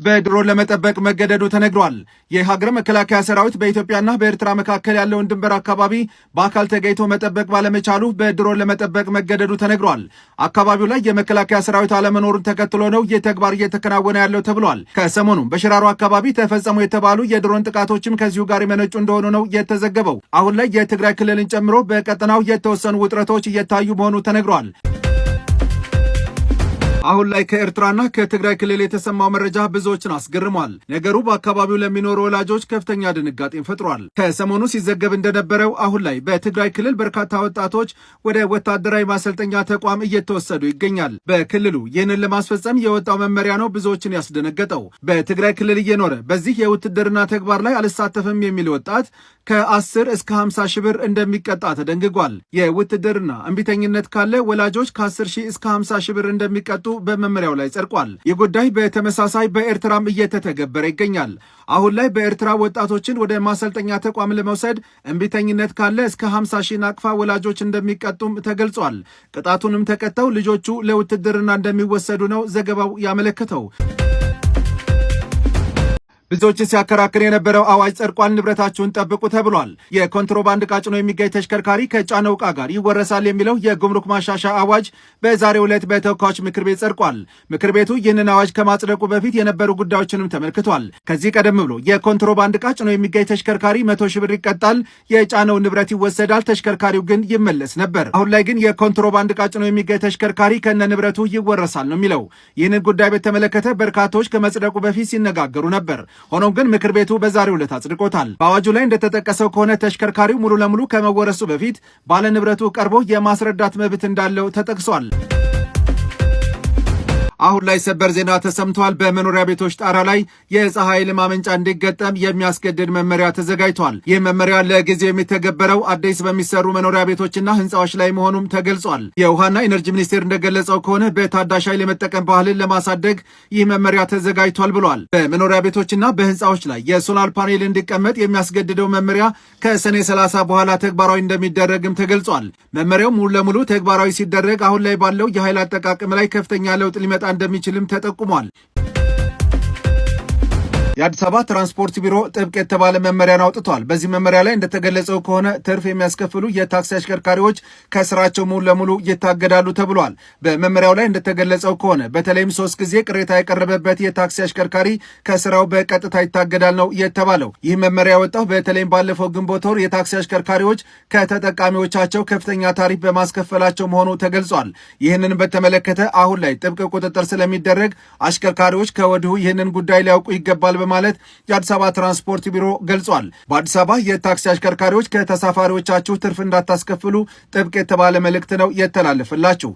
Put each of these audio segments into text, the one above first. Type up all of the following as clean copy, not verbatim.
በድሮን ለመጠበቅ መገደዱ ተነግሯል። የሀገር መከላከያ ሰራዊት በኢትዮጵያና በኤርትራ መካከል ያለውን ድንበር አካባቢ በአካል ተገኝቶ መጠበቅ ባለመቻሉ በድሮን ለመጠበቅ መገደዱ ተነግሯል። አካባቢው ላይ የመከላከያ ሰራዊት አለመኖሩን ተከትሎ ነው ይህ ተግባር እየተከናወነ ያለው ተብሏል። ከሰሞኑም በሽራሮ አካባቢ ተፈጸሙ የተባሉ የድሮን ጥቃቶችም ከዚሁ ጋር የመነጩ እንደሆኑ ነው የተዘገበው። አሁን ላይ የትግራይ ክልልን ጨምሮ በቀጠናው የተወሰኑ ውጥረቶች እየታዩ መሆኑ ተነግሯል። አሁን ላይ ከኤርትራና ከትግራይ ክልል የተሰማው መረጃ ብዙዎችን አስገርሟል። ነገሩ በአካባቢው ለሚኖሩ ወላጆች ከፍተኛ ድንጋጤን ፈጥሯል። ከሰሞኑ ሲዘገብ እንደነበረው አሁን ላይ በትግራይ ክልል በርካታ ወጣቶች ወደ ወታደራዊ ማሰልጠኛ ተቋም እየተወሰዱ ይገኛል። በክልሉ ይህንን ለማስፈጸም የወጣው መመሪያ ነው ብዙዎችን ያስደነገጠው። በትግራይ ክልል እየኖረ በዚህ የውትድርና ተግባር ላይ አልሳተፍም የሚል ወጣት ከ10 እስከ 50 ሺህ ብር እንደሚቀጣ ተደንግጓል። የውትድርና እምቢተኝነት ካለ ወላጆች ከ10 ሺህ እስከ 50 ሺህ ብር እንደሚቀጡ በመመሪያው ላይ ጸድቋል። ይህ ጉዳይ በተመሳሳይ በኤርትራም እየተተገበረ ይገኛል። አሁን ላይ በኤርትራ ወጣቶችን ወደ ማሰልጠኛ ተቋም ለመውሰድ እምቢተኝነት ካለ እስከ 50 ሺህ ናቅፋ ወላጆች እንደሚቀጡም ተገልጿል። ቅጣቱንም ተቀጥተው ልጆቹ ለውትድርና እንደሚወሰዱ ነው ዘገባው ያመለከተው። ብዙዎችን ሲያከራክር የነበረው አዋጅ ጸድቋል፣ ንብረታችሁን ጠብቁ ተብሏል። የኮንትሮባንድ ዕቃ ጭኖ የሚገኝ ተሽከርካሪ ከጫነው ዕቃ ጋር ይወረሳል የሚለው የጉምሩክ ማሻሻያ አዋጅ በዛሬው ዕለት በተወካዮች ምክር ቤት ጸድቋል። ምክር ቤቱ ይህንን አዋጅ ከማጽደቁ በፊት የነበሩ ጉዳዮችንም ተመልክቷል። ከዚህ ቀደም ብሎ የኮንትሮባንድ ዕቃ ጭኖ የሚገኝ ተሽከርካሪ 100 ሺህ ብር ይቀጣል፣ የጫነው ንብረት ይወሰዳል፣ ተሽከርካሪው ግን ይመለስ ነበር። አሁን ላይ ግን የኮንትሮባንድ ዕቃ ጭኖ የሚገኝ ተሽከርካሪ ከነ ንብረቱ ይወረሳል ነው የሚለው። ይህንን ጉዳይ በተመለከተ በርካቶች ከመጽደቁ በፊት ሲነጋገሩ ነበር። ሆኖም ግን ምክር ቤቱ በዛሬው ዕለት አጽድቆታል። በአዋጁ ላይ እንደተጠቀሰው ከሆነ ተሽከርካሪው ሙሉ ለሙሉ ከመወረሱ በፊት ባለንብረቱ ቀርቦ የማስረዳት መብት እንዳለው ተጠቅሷል። አሁን ላይ ሰበር ዜና ተሰምቷል። በመኖሪያ ቤቶች ጣራ ላይ የፀሐይ ኃይል ማመንጫ እንዲገጠም የሚያስገድድ መመሪያ ተዘጋጅቷል። ይህ መመሪያ ለጊዜው የሚተገበረው አዲስ በሚሰሩ መኖሪያ ቤቶችና ህንፃዎች ላይ መሆኑም ተገልጿል። የውሃና ኢነርጂ ሚኒስቴር እንደገለጸው ከሆነ በታዳሽ ኃይል የመጠቀም ባህልን ለማሳደግ ይህ መመሪያ ተዘጋጅቷል ብሏል። በመኖሪያ ቤቶችና በህንፃዎች ላይ የሶላር ፓኔል እንዲቀመጥ የሚያስገድደው መመሪያ ከሰኔ 30 በኋላ ተግባራዊ እንደሚደረግም ተገልጿል። መመሪያው ሙሉ ለሙሉ ተግባራዊ ሲደረግ አሁን ላይ ባለው የኃይል አጠቃቀም ላይ ከፍተኛ ለውጥ ሊመጣ እንደሚችልም ተጠቁሟል። የአዲስ አበባ ትራንስፖርት ቢሮ ጥብቅ የተባለ መመሪያን አውጥቷል። በዚህ መመሪያ ላይ እንደተገለጸው ከሆነ ትርፍ የሚያስከፍሉ የታክሲ አሽከርካሪዎች ከስራቸው ሙሉ ለሙሉ ይታገዳሉ ተብሏል። በመመሪያው ላይ እንደተገለጸው ከሆነ በተለይም 3 ጊዜ ቅሬታ የቀረበበት የታክሲ አሽከርካሪ ከስራው በቀጥታ ይታገዳል ነው የተባለው። ይህ መመሪያ የወጣው በተለይም ባለፈው ግንቦት ወር የታክሲ አሽከርካሪዎች ከተጠቃሚዎቻቸው ከፍተኛ ታሪፍ በማስከፈላቸው መሆኑ ተገልጿል። ይህንን በተመለከተ አሁን ላይ ጥብቅ ቁጥጥር ስለሚደረግ አሽከርካሪዎች ከወዲሁ ይህንን ጉዳይ ሊያውቁ ይገባል ማለት የአዲስ አበባ ትራንስፖርት ቢሮ ገልጿል። በአዲስ አበባ የታክሲ አሽከርካሪዎች ከተሳፋሪዎቻችሁ ትርፍ እንዳታስከፍሉ ጥብቅ የተባለ መልእክት ነው የተላለፈላችሁ።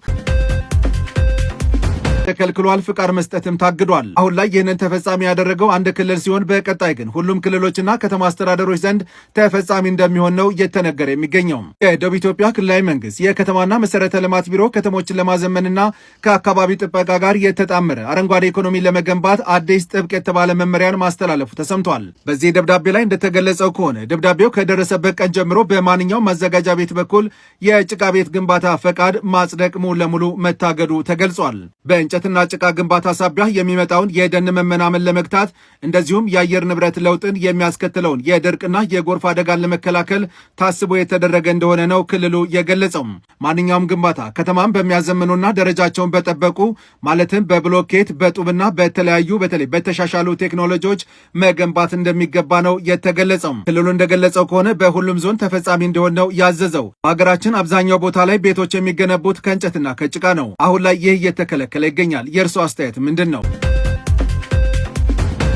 ተከልክሏል። ፍቃድ መስጠትም ታግዷል። አሁን ላይ ይህንን ተፈጻሚ ያደረገው አንድ ክልል ሲሆን በቀጣይ ግን ሁሉም ክልሎችና ከተማ አስተዳደሮች ዘንድ ተፈጻሚ እንደሚሆን ነው እየተነገረ የሚገኘው። የደቡብ ኢትዮጵያ ክልላዊ መንግስት የከተማና መሰረተ ልማት ቢሮ ከተሞችን ለማዘመንና ከአካባቢ ጥበቃ ጋር የተጣመረ አረንጓዴ ኢኮኖሚ ለመገንባት አዲስ ጥብቅ የተባለ መመሪያን ማስተላለፉ ተሰምቷል። በዚህ ደብዳቤ ላይ እንደተገለጸው ከሆነ ደብዳቤው ከደረሰበት ቀን ጀምሮ በማንኛውም ማዘጋጃ ቤት በኩል የጭቃ ቤት ግንባታ ፈቃድ ማጽደቅ ሙሉ ለሙሉ መታገዱ ተገልጿል። እንጨትና ጭቃ ግንባታ ሳቢያ የሚመጣውን የደን መመናመን ለመግታት እንደዚሁም የአየር ንብረት ለውጥን የሚያስከትለውን የድርቅና የጎርፍ አደጋን ለመከላከል ታስቦ የተደረገ እንደሆነ ነው ክልሉ የገለጸው። ማንኛውም ግንባታ ከተማን በሚያዘምኑና ደረጃቸውን በጠበቁ ማለትም በብሎኬት በጡብና በተለያዩ በተለይ በተሻሻሉ ቴክኖሎጂዎች መገንባት እንደሚገባ ነው የተገለጸው። ክልሉ እንደገለጸው ከሆነ በሁሉም ዞን ተፈጻሚ እንዲሆን ነው ያዘዘው። በሀገራችን አብዛኛው ቦታ ላይ ቤቶች የሚገነቡት ከእንጨትና ከጭቃ ነው። አሁን ላይ ይህ እየተከለከለ ይገኛል። የእርሱ አስተያየት ምንድን ነው?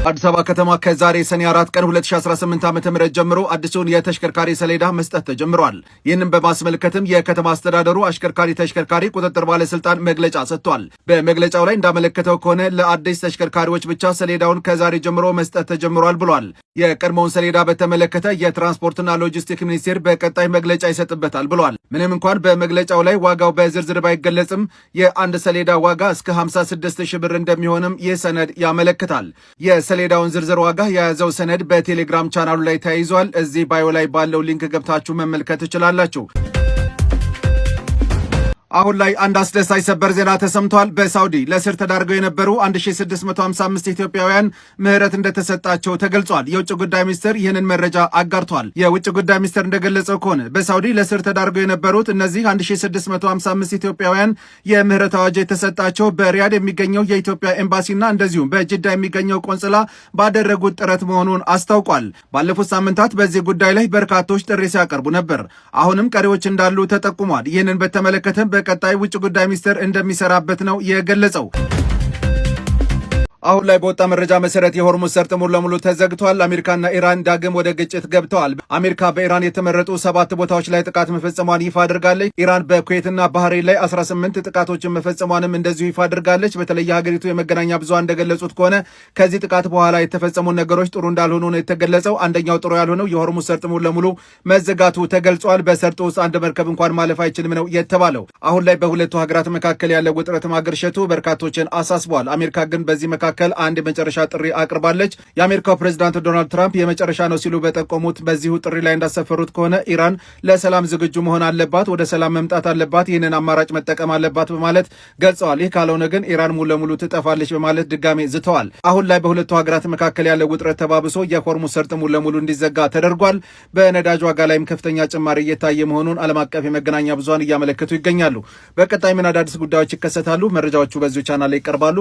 አዲስ አበባ ከተማ ከዛሬ ሰኔ 4 ቀን 2018 ዓ.ም ጀምሮ አዲሱን የተሽከርካሪ ሰሌዳ መስጠት ተጀምሯል። ይህንን በማስመልከትም የከተማ አስተዳደሩ አሽከርካሪ ተሽከርካሪ ቁጥጥር ባለስልጣን መግለጫ ሰጥቷል። በመግለጫው ላይ እንዳመለከተው ከሆነ ለአዲስ ተሽከርካሪዎች ብቻ ሰሌዳውን ከዛሬ ጀምሮ መስጠት ተጀምሯል ብሏል። የቀድሞውን ሰሌዳ በተመለከተ የትራንስፖርትና ሎጂስቲክ ሚኒስቴር በቀጣይ መግለጫ ይሰጥበታል ብሏል። ምንም እንኳን በመግለጫው ላይ ዋጋው በዝርዝር ባይገለጽም የአንድ ሰሌዳ ዋጋ እስከ 56 ሺህ ብር እንደሚሆንም ይህ ሰነድ ያመለክታል። የሰሌዳውን ዝርዝር ዋጋ የያዘው ሰነድ በቴሌግራም ቻናሉ ላይ ተያይዟል። እዚህ ባዮ ላይ ባለው ሊንክ ገብታችሁ መመልከት ትችላላችሁ። አሁን ላይ አንድ አስደሳች ሰበር ዜና ተሰምቷል። በሳውዲ ለእስር ተዳርገው የነበሩ 1655 ኢትዮጵያውያን ምህረት እንደተሰጣቸው ተገልጿል። የውጭ ጉዳይ ሚኒስቴር ይህንን መረጃ አጋርቷል። የውጭ ጉዳይ ሚኒስቴር እንደገለጸው ከሆነ በሳውዲ ለእስር ተዳርገው የነበሩት እነዚህ 1655 ኢትዮጵያውያን የምህረት አዋጅ የተሰጣቸው በሪያድ የሚገኘው የኢትዮጵያ ኤምባሲና እንደዚሁም በጅዳ የሚገኘው ቆንጽላ ባደረጉት ጥረት መሆኑን አስታውቋል። ባለፉት ሳምንታት በዚህ ጉዳይ ላይ በርካቶች ጥሪ ሲያቀርቡ ነበር። አሁንም ቀሪዎች እንዳሉ ተጠቁሟል። ይህንን በተመለከተ በቀጣይ ውጭ ጉዳይ ሚኒስቴር እንደሚሰራበት ነው የገለጸው። አሁን ላይ በወጣ መረጃ መሰረት የሆርሙዝ ሰርጥ ሙሉ ለሙሉ ተዘግቷል። አሜሪካና ኢራን ዳግም ወደ ግጭት ገብተዋል። አሜሪካ በኢራን የተመረጡ 7 ቦታዎች ላይ ጥቃት መፈጸሟን ይፋ አድርጋለች። ኢራን በኩዌትና ባህሬን ላይ 18 ጥቃቶችን መፈጸሟንም እንደዚሁ ይፋ አድርጋለች። በተለይ የሀገሪቱ የመገናኛ ብዙሃን እንደገለጹት ከሆነ ከዚህ ጥቃት በኋላ የተፈጸሙ ነገሮች ጥሩ እንዳልሆኑ ነው የተገለጸው። አንደኛው ጥሩ ያልሆነው የሆርሙዝ ሰርጥ ሙሉ ለሙሉ መዘጋቱ ተገልጿል። በሰርጡ ውስጥ አንድ መርከብ እንኳን ማለፍ አይችልም ነው የተባለው። አሁን ላይ በሁለቱ ሀገራት መካከል ያለው ውጥረት ማገርሸቱ በርካቶችን አሳስቧል። አሜሪካ ግን በዚህ መካከል አንድ የመጨረሻ ጥሪ አቅርባለች። የአሜሪካው ፕሬዝዳንት ዶናልድ ትራምፕ የመጨረሻ ነው ሲሉ በጠቆሙት በዚሁ ጥሪ ላይ እንዳሰፈሩት ከሆነ ኢራን ለሰላም ዝግጁ መሆን አለባት፣ ወደ ሰላም መምጣት አለባት፣ ይህንን አማራጭ መጠቀም አለባት በማለት ገልጸዋል። ይህ ካልሆነ ግን ኢራን ሙሉ ለሙሉ ትጠፋለች በማለት ድጋሜ ዝተዋል። አሁን ላይ በሁለቱ ሀገራት መካከል ያለው ውጥረት ተባብሶ የሆርሙዝ ሰርጥ ሙሉ ለሙሉ እንዲዘጋ ተደርጓል። በነዳጅ ዋጋ ላይም ከፍተኛ ጭማሪ እየታየ መሆኑን ዓለም አቀፍ የመገናኛ ብዙሃን እያመለከቱ ይገኛሉ። በቀጣይ ምን አዳዲስ ጉዳዮች ይከሰታሉ? መረጃዎቹ በዚሁ ቻናል ላይ ይቀርባሉ።